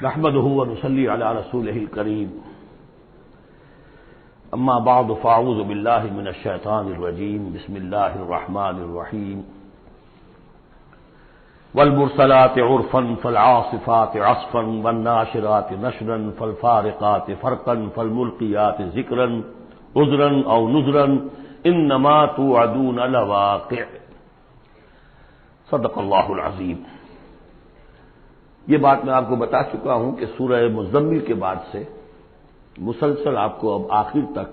نحمده ونصلي على رسوله الكريم اما بعد فاعوذ بالله من الشيطان الرجيم بسم الله الرحمن الرحيم والمرسلات عرفا فالعاصفات عصفا والناشرات نشرا فالفارقات فرقا فالملقيات ذكرا عذرا او نذرا انما توعدون لواقع صدق اللہ العظیم۔ یہ بات میں آپ کو بتا چکا ہوں کہ سورہ مزمل کے بعد سے مسلسل آپ کو اب آخر تک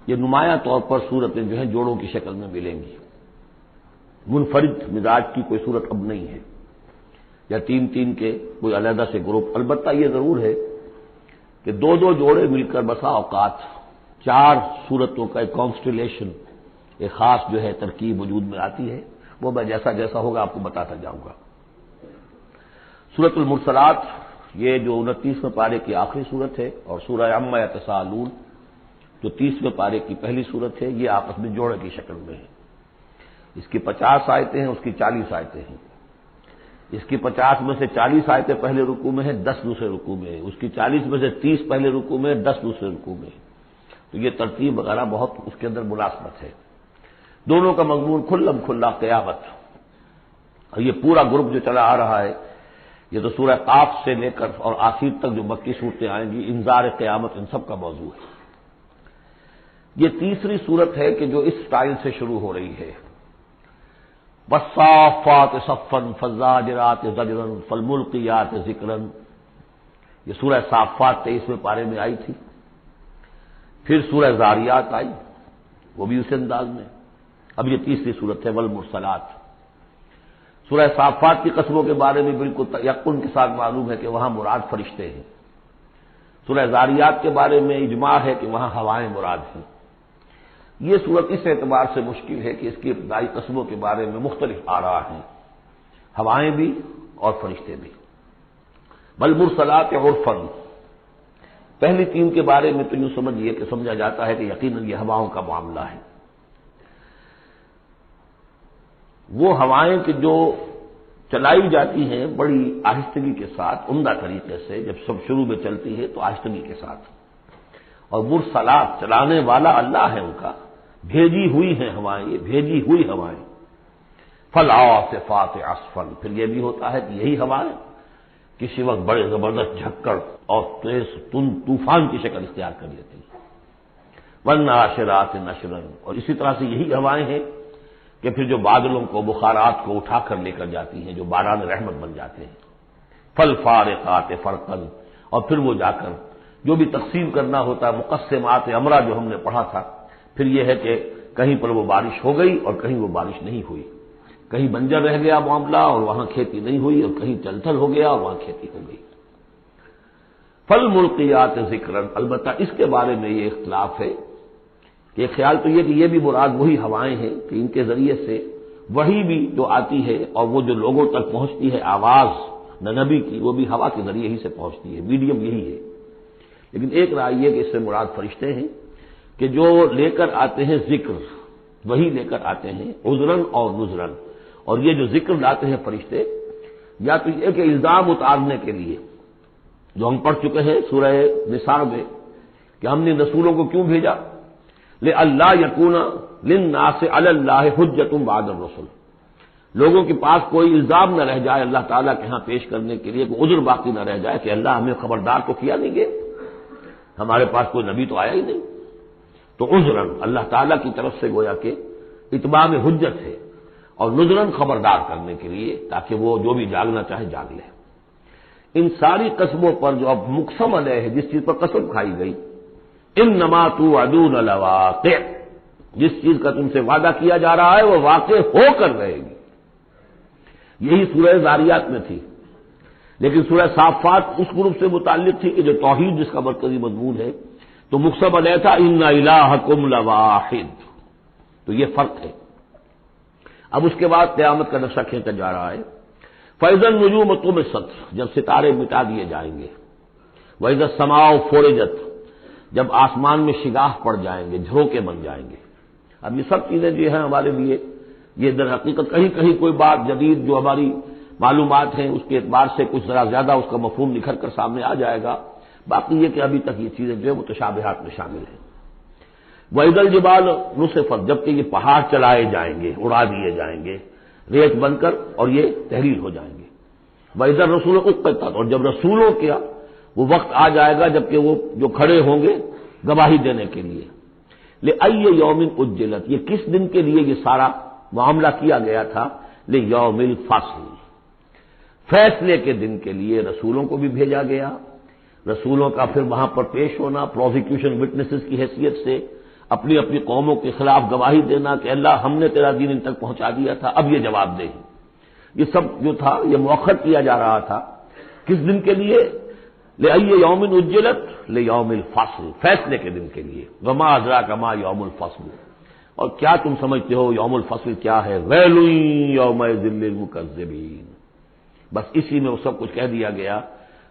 یہ نمایاں طور پر صورتیں جو ہیں جوڑوں کی شکل میں ملیں گی۔ منفرد مزاج کی کوئی صورت اب نہیں ہے، یا تین تین کے کوئی علیحدہ سے گروپ۔ البتہ یہ ضرور ہے کہ دو دو جوڑے مل کر بسا اوقات چار صورتوں کا ایک کانسٹیلیشن، ایک خاص جو ہے ترکیب وجود میں آتی ہے۔ وہ میں جیسا جیسا ہوگا آپ کو بتاتا جاؤں گا۔ سورۃ المرسلات یہ جو 29ویں پارے کی آخری صورت ہے، اور سورہ عما یتساءلون جو 30ویں پارے کی پہلی صورت ہے، یہ آپس میں جوڑے کی شکل میں ہے۔ اس کی 50 آیتیں ہیں، اس کی 40 آیتیں ہیں۔ اس کی 50 میں سے 40 آیتیں پہلے رکوع میں ہیں، 10 دوسرے رکوع میں ہیں۔ اس کی 40 میں سے 30 پہلے رکوع میں ہیں، 10 دوسرے رکوع میں ہیں۔ تو یہ ترتیب وغیرہ بہت اس کے اندر مناسبت ہے۔ دونوں کا مضمون کھلم کھلا قیامت، اور یہ پورا گروپ جو چلا آ رہا ہے، یہ تو سورہ قاف سے لے کر اور آخر تک جو مکی صورتیں آئیں گی، انذار قیامت ان سب کا موضوع ہے۔ یہ تیسری صورت ہے کہ جو اس سٹائل سے شروع ہو رہی ہے، والصافات صفا فالزاجرات زجرا فالملقیات ذکرا۔ یہ سورہ صافات 23ویں پارے میں آئی تھی، پھر سورہ زاریات آئی، وہ بھی اسی انداز میں۔ اب یہ تیسری صورت ہے والمرسلات۔ سورہ صافات کی قسموں کے بارے میں بالکل یقین کے ساتھ معلوم ہے کہ وہاں مراد فرشتے ہیں۔ سورہ زاریات کے بارے میں اجماع ہے کہ وہاں ہوائیں مراد ہیں۔ یہ صورت اس اعتبار سے مشکل ہے کہ اس کی ابتدائی قسموں کے بارے میں مختلف آراء ہیں، ہوائیں بھی اور فرشتے بھی۔ والمرسلات عرفا، پہلی تین کے بارے میں تو یوں سمجھیے کہ سمجھا جاتا ہے کہ یقیناً یہ ہواؤں کا معاملہ ہے۔ وہ ہوائیں کہ جو چلائی جاتی ہیں بڑی آہستگی کے ساتھ، عمدہ طریقے سے، جب سب شروع میں چلتی ہے تو آہستگی کے ساتھ، اور مرسلات چلانے والا اللہ ہے ان کا، بھیجی ہوئی ہیں ہوائیں، یہ بھیجی ہوئی ہوائیں۔ فالعاصفات عصفا، پھر یہ بھی ہوتا ہے کہ یہی ہوائیں کسی وقت بڑے زبردست جھکڑ اور تیز طوفان کی شکل اختیار کر لیتی ہیں۔ والناشرات نشرا، اور اسی طرح سے یہی ہوائیں ہیں کہ پھر جو بادلوں کو، بخارات کو اٹھا کر لے کر جاتی ہیں، جو باران رحمت بن جاتے ہیں۔ فالفارقات فرقا، اور پھر وہ جا کر جو بھی تقسیم کرنا ہوتا ہے، مقسمات امرا جو ہم نے پڑھا تھا، پھر یہ ہے کہ کہیں پر وہ بارش ہو گئی اور کہیں وہ بارش نہیں ہوئی، کہیں بنجر رہ گیا معاملہ اور وہاں کھیتی نہیں ہوئی، اور کہیں چل تھل ہو گیا اور وہاں کھیتی ہو گئی۔ فالملقیات ذکرا، البتہ اس کے بارے میں یہ اختلاف ہے کہ خیال تو یہ کہ یہ بھی مراد وہی ہوائیں ہیں کہ ان کے ذریعے سے وہی بھی جو آتی ہے اور وہ جو لوگوں تک پہنچتی ہے آواز نبی کی، وہ بھی ہوا کے ذریعے ہی سے پہنچتی ہے، میڈیم یہی ہے۔ لیکن ایک رائے یہ کہ اس سے مراد فرشتے ہیں کہ جو لے کر آتے ہیں ذکر، وہی لے کر آتے ہیں عذرن اور نذرن۔ اور یہ جو ذکر لاتے ہیں فرشتے، یا تو یہ کہ الزام اتارنے کے لیے، جو ہم پڑھ چکے ہیں سورہ نساء میں کہ ہم نے رسولوں کو کیوں بھیجا، لئلا یکون للناس علی اللہ حجۃ بعد الرسل، لوگوں کے پاس کوئی الزام نہ رہ جائے اللہ تعالیٰ کے ہاں پیش کرنے کے لیے، کوئی عذر باقی نہ رہ جائے کہ اللہ ہمیں خبردار تو کیا نہیں گے، ہمارے پاس کوئی نبی تو آیا ہی نہیں۔ تو عذرن اللہ تعالیٰ کی طرف سے گویا کہ اتمام حجت ہے، اور نذرن خبردار کرنے کے لیے تاکہ وہ جو بھی جاگنا چاہے جاگ لے۔ ان ساری قسموں پر جو اب مقسم علیہ ہے، جس چیز پر قسم کھائی گئی، انما توعدون لواقع، جس چیز کا تم سے وعدہ کیا جا رہا ہے وہ واقع ہو کر رہے گی۔ یہی سورہ زاریات میں تھی، لیکن سورہ صافات اس گروپ سے متعلق تھی کہ جو توحید جس کا مرکزی مضمون ہے، تو مقسم علیہ تھا ان الہکم لواحد، تو یہ فرق ہے۔ اب اس کے بعد قیامت کا نقشہ کھینچا جا رہا ہے۔ فَإِذَا النُّجُومُ طُمِسَتْ، جب ستارے مٹا دیے جائیں گے۔ وَإِذَا السَّمَاءُ فُرِجَتْ، جب آسمان میں شگاف پڑ جائیں گے، جھروکے بن جائیں گے۔ اب یہ سب چیزیں جو ہیں ہمارے لیے، یہ در حقیقت کہیں کہیں کوئی بات جدید جو ہماری معلومات ہیں اس کے اعتبار سے کچھ ذرا زیادہ اس کا مفہوم نکھر کر سامنے آ جائے گا، باقی یہ کہ ابھی تک یہ چیزیں جو ہے متشابہات میں شامل ہیں۔ وَإِذَا الْجِبَالُ نُصِفَتْ، جبکہ یہ پہاڑ چلائے جائیں گے، اڑا دیے جائیں گے ریت بن کر اور یہ تحلیل ہو جائیں گے۔ وَإِذَا الرُّسُلُ أُقِّتَتْ، اور جب رسولوں کا وہ وقت آ جائے گا جبکہ وہ جو کھڑے ہوں گے گواہی دینے کے لیے، لِأَيِّ يَوْمٍ أُجِّلَتْ، یہ کس دن کے لیے یہ سارا معاملہ کیا گیا تھا؟ لِيَوْمِ الْفَصْلِ، فیصلے کے دن کے لیے رسولوں کو بھی بھیجا گیا، رسولوں کا پھر وہاں پر پیش ہونا پروزیکیوشن وٹنسز کی حیثیت سے، اپنی اپنی قوموں کے خلاف گواہی دینا کہ اللہ ہم نے تیرا دین ان تک پہنچا دیا تھا، اب یہ جواب دے۔ یہ سب جو تھا یہ مؤخر کیا جا رہا تھا، کس دن کے لیے؟ لِأَيِّ يَوْمٍ أُجِّلَتْ لِيَوْمِ الْفَصْلِ، فیصلے کے دن کے لیے۔ وَمَا أَدْرَاكَ مَا يَوْمُ الْفَصْلِ، اور کیا تم سمجھتے ہو یوم الفصل کیا ہے؟ وَيْلٌ يَوْمَئِذٍ لِّلْمُكَذِّبِينَ، بس اسی میں وہ سب کچھ کہہ دیا گیا،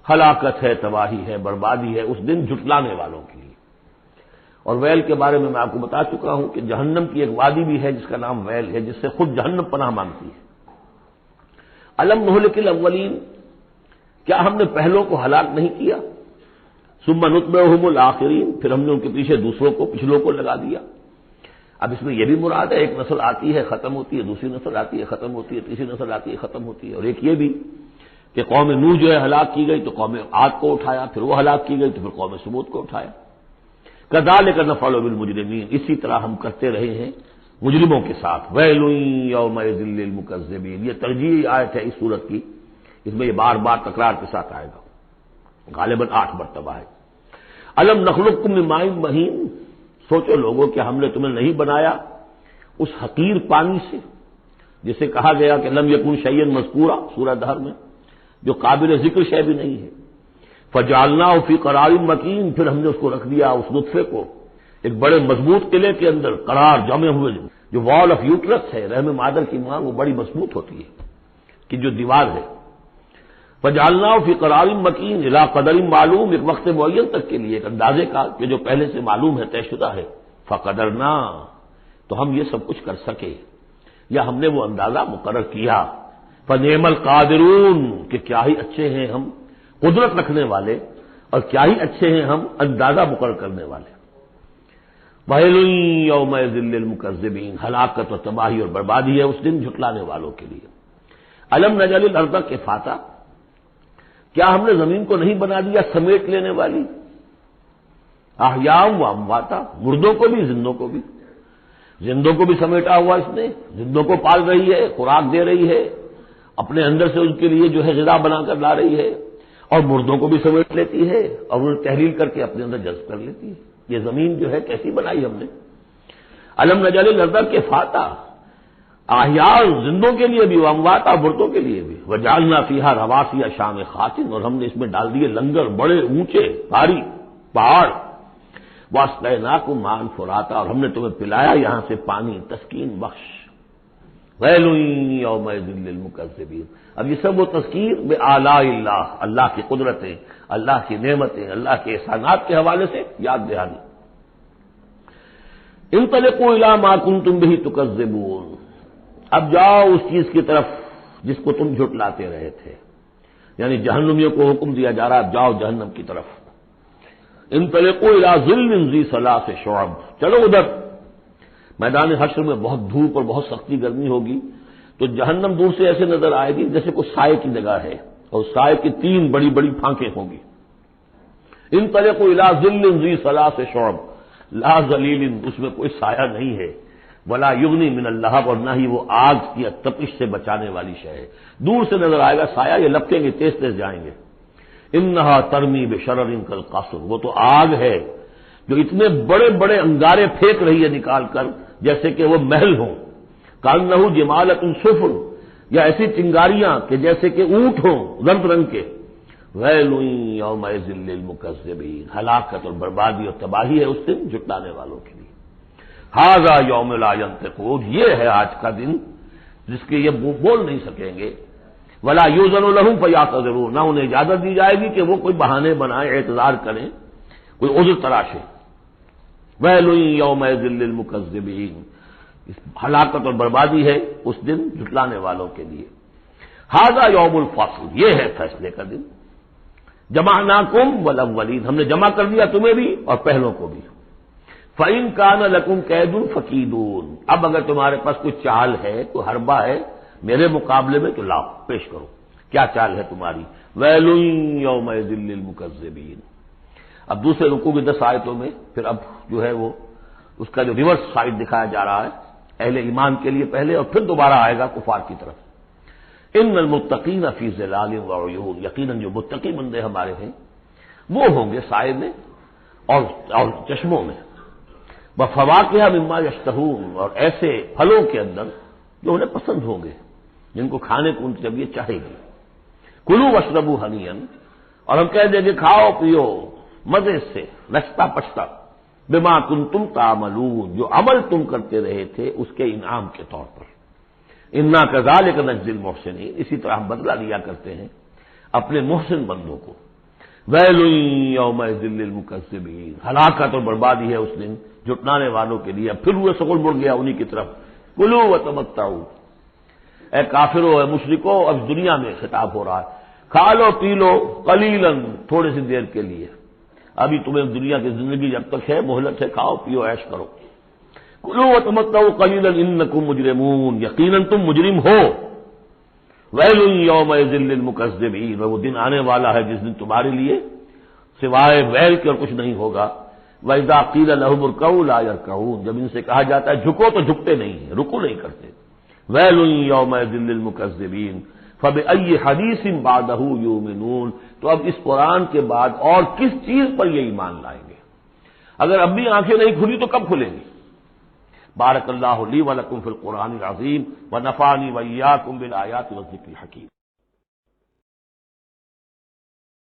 ہلاکت ہے، تباہی ہے، بربادی ہے اس دن جھٹلانے والوں کے لیے۔ اور ویل کے بارے میں آپ کو بتا چکا ہوں کہ جہنم کی ایک وادی بھی ہے جس کا نام ویل ہے، جس سے خود جہنم پناہ مانگتی ہے۔ الم نہلک الاولین، کیا ہم نے پہلوں کو ہلاک نہیں کیا؟ ثم نتبعہم الآخرین، پھر ہم نے ان کے پیچھے دوسروں کو، پچھلوں کو لگا دیا۔ اب اس میں یہ بھی مراد ہے ایک نسل آتی ہے ختم ہوتی ہے، دوسری نسل آتی ہے ختم ہوتی ہے، تیسری نسل آتی ہے ختم ہوتی ہے، اور ایک یہ بھی کہ قوم نوح جو ہے ہلاک کی گئی تو قوم عاد کو اٹھایا، پھر وہ ہلاک کی گئی تو پھر قوم ثمود کو اٹھایا۔ کذالک نفعل بالمجرمین، اسی طرح ہم کرتے رہے ہیں مجرموں کے ساتھ۔ ویل یومئذ للمکذبین، یہ ترجیحی آیت ہے اس سورت کی، اس میں یہ بار بار تکرار کے ساتھ آئے گا، غالباً 8 مرتبہ ہے۔ الم نخلقکم من ماء مہین، سوچو لوگوں کہ ہم نے تمہیں نہیں بنایا اس حقیر پانی سے جسے کہا گیا کہ لم یکن شیئا مذکورا سورہ دہر میں، جو قابل ذکر شے بھی نہیں ہے۔ فجعلناہ فی قرار مکین، پھر ہم نے اس کو رکھ دیا اس نطفے کو ایک بڑے مضبوط قلعے کے اندر، قرار جمے ہوئے، جو وال آف یوٹرس ہے رحم مادر کی ماں، وہ بڑی مضبوط ہوتی ہے کہ جو دیوار ہے۔ فجعلناہ فی قرار مکین الی قدر معلوم، ایک وقت معین تک کے لیے، ایک اندازے کا کہ جو پہلے سے معلوم ہے، طے شدہ ہے۔ فقدرنا، تو ہم یہ سب کچھ کر سکے یا ہم نے وہ اندازہ مقرر کیا۔ فنعم القادرون، کہ کیا ہی اچھے ہیں ہم قدرت رکھنے والے، اور کیا ہی اچھے ہیں ہم اندازہ مقرر کرنے والے۔ ویل یومئذ للمکذبین، ہلاکت و تباہی اور بربادی ہے اس دن جھٹلانے والوں کے لیے۔ الم نجعل الارض کفاتا، کیا ہم نے زمین کو نہیں بنا دیا سمیٹ لینے والی؟ احیاء و امواتا، مردوں کو بھی زندوں کو بھی، زندوں کو بھی سمیٹا ہوا اس نے، زندوں کو پال رہی ہے، خوراک دے رہی ہے، اپنے اندر سے ان کے لیے جو ہے غذا بنا کر لا رہی ہے، اور مردوں کو بھی سمیٹ لیتی ہے اور انہیں تحلیل کر کے اپنے اندر جذب کر لیتی ہے۔ یہ زمین جو ہے کیسی بنائی ہم نے۔ الم نجعل الارض کفاتا، احیاء زندوں کے لیے بھی، امواتا مردوں کے لیے بھی، وجعلنا فیہا رواسی شامخات، اور ہم نے اس میں ڈال دیے لنگر بڑے اونچے بھاری پہاڑ۔ واسقیناکم ماء فراتا، اور ہم نے تمہیں پلایا یہاں سے پانی تسکین بخش۔ ویل یومئذ للمکذبین، اب یہ سب وہ تذکیر بآلاء اللہ، اللہ کی قدرتیں، اللہ کی نعمتیں، اللہ کے احسانات کے حوالے سے یاد دہانی۔ انطلقوا الی ما کنتم بہ تکذبون، اب جاؤ اس چیز کی طرف جس کو تم جھٹلاتے رہے تھے، یعنی جہنمیوں کو حکم دیا جا رہا ہے جاؤ جہنم کی طرف۔ انطلقوا الی ظل ذی ثلاث شعب، چلو ادھر۔ میدان حشر میں بہت دھوپ اور بہت سختی گرمی ہوگی، تو جہنم دور سے ایسے نظر آئے گی جیسے کوئی سائے کی جگہ ہے، اور سائے کی 3 بڑی بڑی پھانکیں ہوں گی۔ انطلقوا الی ظل ذی ثلاث شعب، لا ظلیل، اس میں کوئی سایہ نہیں ہے، ولا یغنی من اللہب، اور نہ ہی وہ آگ کی تپش سے بچانے والی شے ہے۔ دور سے نظر آئے گا سایہ، یہ لپکیں گے، تیز تیز جائیں گے۔ انہا ترمی بشرر کالقصر، وہ تو آگ ہے جو اتنے بڑے بڑے انگارے پھینک رہی ہے نکال کر جیسے کہ وہ محل ہوں۔ کانہ جمالۃ صفر، یا ایسی چنگاریاں کہ جیسے کہ اونٹ ہوں رنگ رنگ کے۔ ویل یومئذ للمکذبین، ہلاکت اور بربادی اور تباہی ہے اس دن جھٹلانے والوں کے لیے۔ ھذا یوم لا ینطقون، یہ ہے آج کا دن جس کے یہ بول نہیں سکیں گے۔ ولا یؤذن لهم فیعتذرون، نہ انہیں اجازت دی جائے گی کہ وہ کوئی بہانے بنائیں، اعتذار کریں، کوئی عذر تراشیں۔ ویل یومئذ للمکذبین، ہلاکت اور بربادی ہے اس دن جھٹلانے والوں کے لیے۔ ھذا یوم الفصل، یہ ہے فیصلے کا دن، جمعناکم والاولین، ہم نے جمع کر دیا تمہیں بھی اور پہلوں کو بھی۔ فَإِن كَانَ لَكُمْ كَيْدٌ فَكِيدُونِ، اب اگر تمہارے پاس کوئی چال ہے، کوئی حربہ ہے میرے مقابلے میں تو لاؤ، پیش کرو، کیا چال ہے تمہاری؟ وَيْلٌ يَوْمَئِذٍ لِّلْمُكَذِّبِينَ۔ اب دوسرے رکوع کی 10 آیتوں میں پھر اب جو ہے وہ اس کا جو ریورس سائڈ دکھایا جا رہا ہے اہل ایمان کے لیے پہلے، اور پھر دوبارہ آئے گا کفار کی طرف۔ ان المتقین فی ظلال وعیون، یقیناً جو متقی بندے ہمارے ہیں وہ ہوں گے سائے میں اور چشموں میں، وفواکہ مما یشتہون، اور ایسے پھلوں کے اندر جو انہیں پسند ہوں گے، جن کو کھانے کو ان کی طبیعت چاہے گی۔ کلوا واشربوا ہنیئا، اور ہم کہہ دیں گے کھاؤ پیو مزے سے، رچتا پچتا، بما کنتم تعملون، جو عمل تم کرتے رہے تھے اس کے انعام کے طور پر۔ انا کذالک نجزی المحسنین، اسی طرح ہم بدلہ لیا کرتے ہیں اپنے محسن بندوں کو۔ ویل یومئذ للمکذبین، ہلاکت اور بربادی ہے اس دن جھٹلانے والوں کے لیے۔ اب پھر وہ سغل مڑ گیا انہی کی طرف، کلوا وتمتعوا، اے کافرو اے مشرکو، اب دنیا میں خطاب ہو رہا ہے، کھا لو پی لو قلیلا، تھوڑی سی دیر کے لیے، ابھی تمہیں دنیا کی زندگی جب تک ہے مہلت ہے، کھاؤ پیو عیش کرو۔ کلوا وتمتعوا قلیلا انکم مجرمون، یقیناً تم مجرم ہو۔ ویل یومئذ للمکذبین، وہ دن آنے والا ہے جس دن تمہارے لیے سوائے ویل کے اور کچھ نہیں ہوگا۔ وَإِذَا قِيلَ لَهُمُ ارْكَعُوا لَا يَرْكَعُونَ، جب ان سے کہا جاتا ہے جھکو تو جھکتے نہیں ہیں، رکوع نہیں کرتے۔ ویل یومئذ للمکذبین فَبِأَيِّ حَدِيثٍ بَعْدَهُ يُؤْمِنُونَ، تو اب اس قرآن کے بعد اور کس چیز پر یہ ایمان لائیں گے؟ اگر اب بھی آنکھیں نہیں کھلی تو کب کھلیں گی؟ بارک اللہ لی ولکم فی القرآن العظیم ونفعنی وإیاکم بالآیات والذکر الحکیم۔